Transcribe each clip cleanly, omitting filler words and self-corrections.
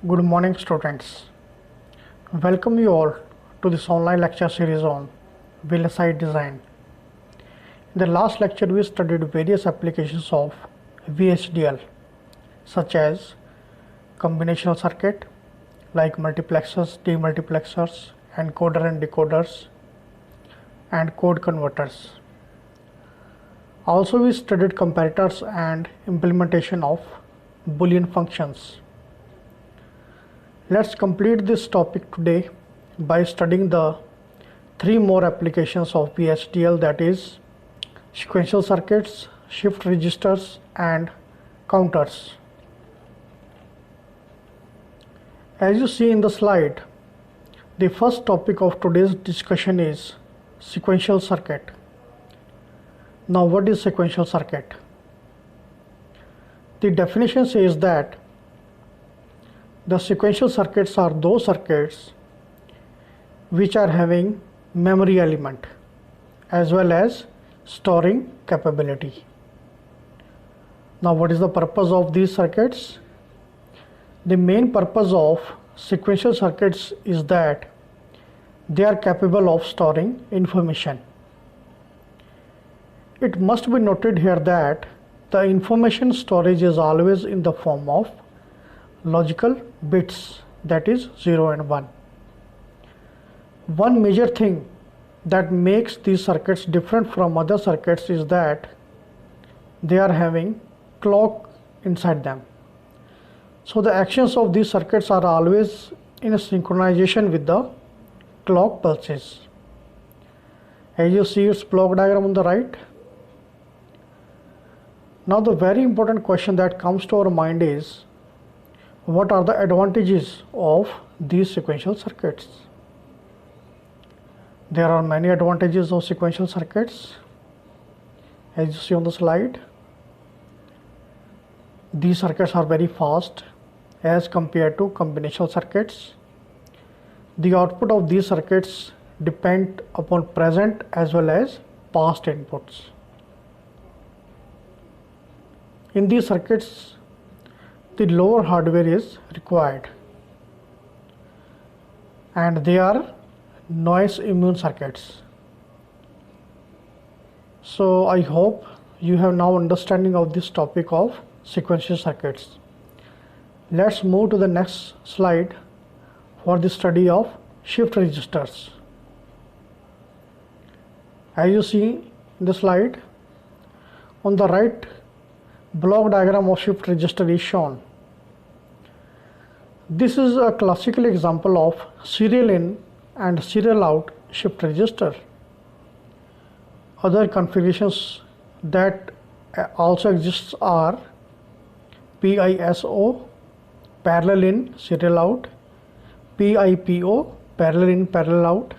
Good morning, students. Welcome you all to this online lecture series on VLSI design. In the last lecture, we studied various applications of VHDL, such as combinational circuit like multiplexers, demultiplexers, encoder and decoders, and code converters. Also, we studied comparators and implementation of Boolean functions. Let's complete this topic today by studying the three more applications of VHDL, that is sequential circuits, shift registers, and counters. As you see in the slide, the first topic of today's discussion is sequential circuit. Now, what is sequential circuit? The definition says that the sequential circuits are those circuits which are having memory element as well as storing capability. Now, what is the purpose of these circuits? The main purpose of sequential circuits is that they are capable of storing information. It must be noted here that the information storage is always in the form of logical bits, that is 0 and 1. One major thing that makes these circuits different from other circuits is that they are having clock inside them. So the actions of these circuits are always in a synchronization with the clock pulses. As you see its block diagram on the right. Now the very important question that comes to our mind is, what are the advantages of these sequential circuits? There are many advantages of sequential circuits. As you see on the slide, these circuits are very fast as compared to combinational circuits. The output of these circuits depend upon present as well as past inputs. In these circuits, the lower hardware is required and they are noise immune circuits. So I hope you have now understanding of this topic of sequential circuits. Let's move to the next slide for the study of shift registers. As you see in the slide, on the right, block diagram of shift register is shown. This is a classical example of serial in and serial out shift register. Other configurations that also exists are PISO, parallel in, serial out, PIPO, parallel in, parallel out,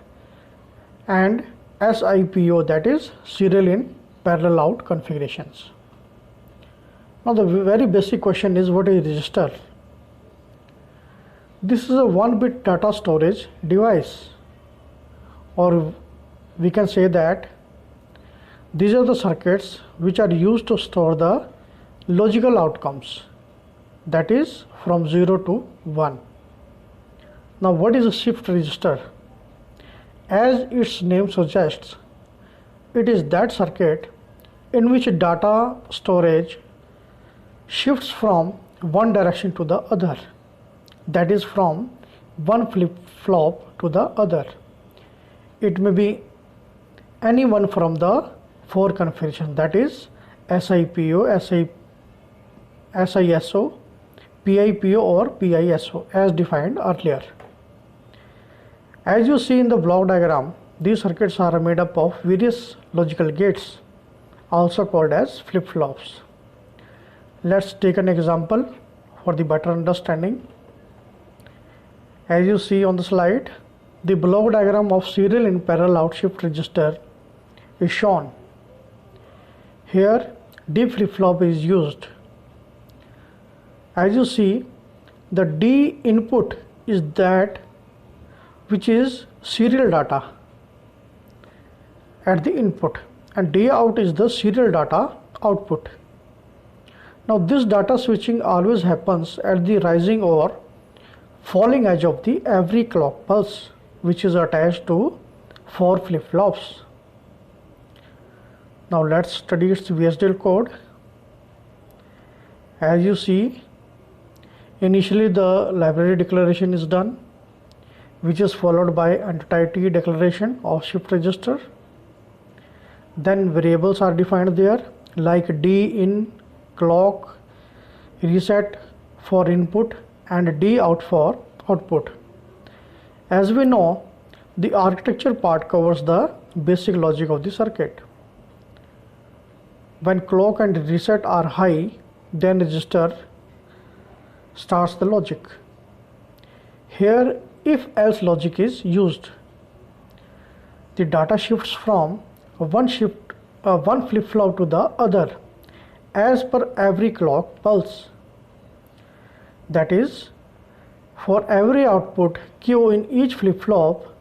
and SIPO, that is serial in, parallel out configurations. Now the very basic question is, what is register? This is a 1-bit data storage device, or we can say that these are the circuits which are used to store the logical outcomes, that is from 0 to 1. Now what is a shift register? As its name suggests, it is that circuit in which data storage shifts from one direction to the other, that is from one flip-flop to the other. It may be any one from the four configurations, that is SIPO, SISO, PIPO or PISO as defined earlier. As you see in the block diagram, these circuits are made up of various logical gates, also called as flip-flops. Let's take an example for the better understanding. As you see on the slide, the block diagram of serial in parallel out shift register is shown. Here D flip-flop is used. As you see, the D input is that which is serial data at the input, and D out is the serial data output. Now this data switching always happens at the rising or falling edge of the every clock pulse, which is attached to 4 flip-flops. Now let's study its VSDL code. As you see, initially the library declaration is done, which is followed by entity declaration of shift register. Then variables are defined there, like D in clock reset for input and D out for output. As we know, the architecture part covers the basic logic of the circuit. When clock and reset are high, then register starts the logic. Here, if else logic is used, the data shifts from one flip-flop to the other as per every clock pulse. That is, for every output Q in each flip-flop,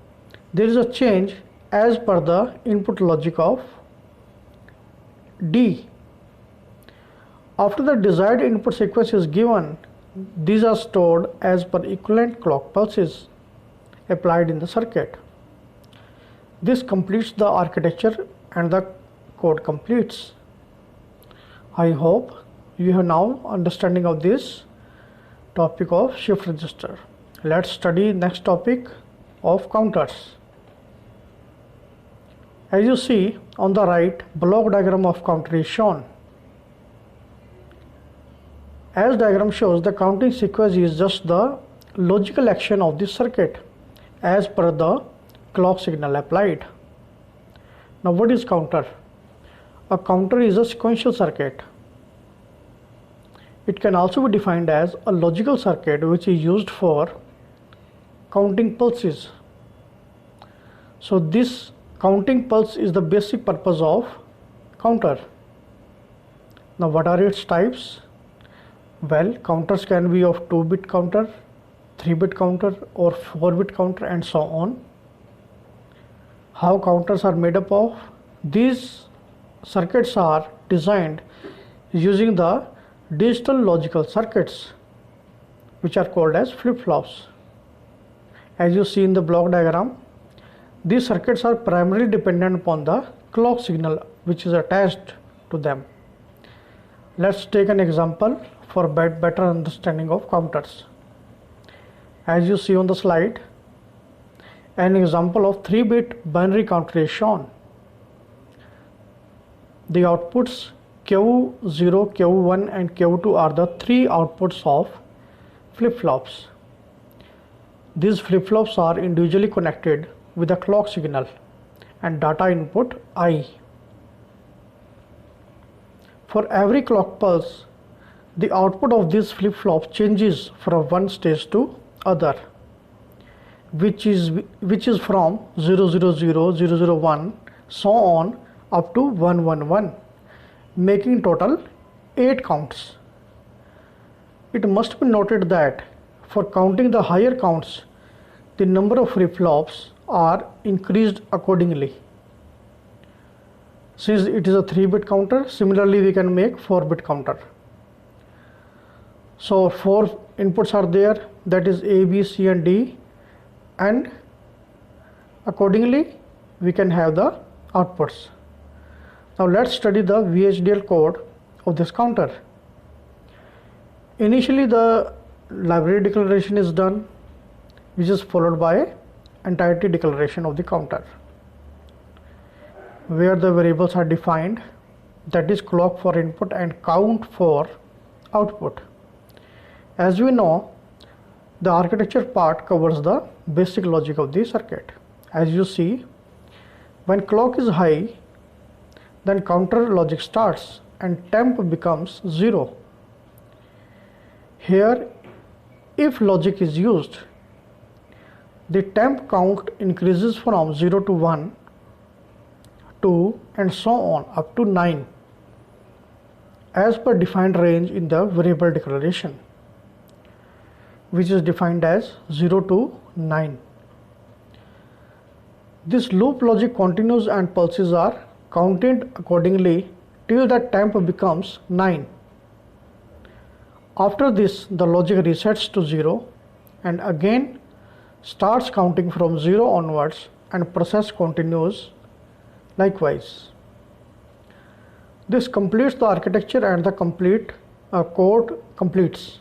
there is a change as per the input logic of D. After the desired input sequence is given, these are stored as per equivalent clock pulses applied in the circuit. This completes the architecture and the code completes. I hope you have now understanding of this topic of shift register. Let's study next topic of counters. As you see on the right, block diagram of counter is shown. As diagram shows, the counting sequence is just the logical action of the circuit as per the clock signal applied. Now what is counter? A counter is a sequential circuit. It can also be defined as a logical circuit which is used for counting pulses. So this counting pulse is the basic purpose of counter. Now what are its types? Well, counters can be of 2-bit counter, 3-bit counter or 4-bit counter and so on. How counters are made up of? These circuits are designed using the digital logical circuits, which are called as flip-flops. As you see in the block diagram, these circuits are primarily dependent upon the clock signal which is attached to them. Let's take an example for better understanding of counters. As you see on the slide, an example of 3-bit binary counter is shown. The outputs Q0, Q1 and Q2 are the 3 outputs of flip-flops. These flip-flops are individually connected with a clock signal and data input I. For every clock pulse, the output of this flip-flop changes from one stage to other, which is from 000, 001, so on up to 111, making total 8 counts. It must be noted that for counting the higher counts, the number of flip-flops are increased accordingly. Since it is a 3-bit counter, similarly we can make 4-bit counter. So 4 inputs are there, that is A, B, C and D, and accordingly we can have the outputs. Now let's study the VHDL code of this counter. Initially the library declaration is done, which is followed by entity declaration of the counter, where the variables are defined, that is clock for input and count for output. As we know, the architecture part covers the basic logic of the circuit. As you see, when clock is high, then counter logic starts and temp becomes 0. Here, if logic is used, the temp count increases from 0 to 1, 2 and so on up to 9 as per defined range in the variable declaration, which is defined as 0 to 9. This loop logic continues and pulses are counted accordingly till the temp becomes 9. After this, the logic resets to 0 and again starts counting from 0 onwards, and process continues likewise. This completes the architecture and the code completes.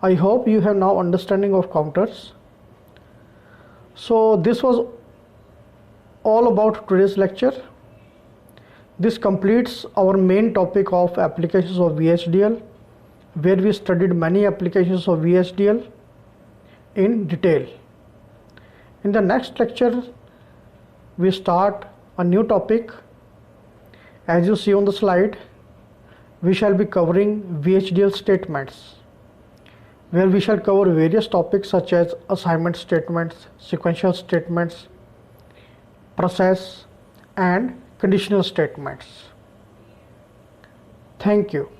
I hope you have now understanding of counters. So this was all about today's lecture. This completes our main topic of applications of VHDL, where we studied many applications of VHDL in detail. In the next lecture, we start a new topic. As you see on the slide, we shall be covering VHDL statements, where we shall cover various topics such as assignment statements, sequential statements, process, and conditional statements. Thank you.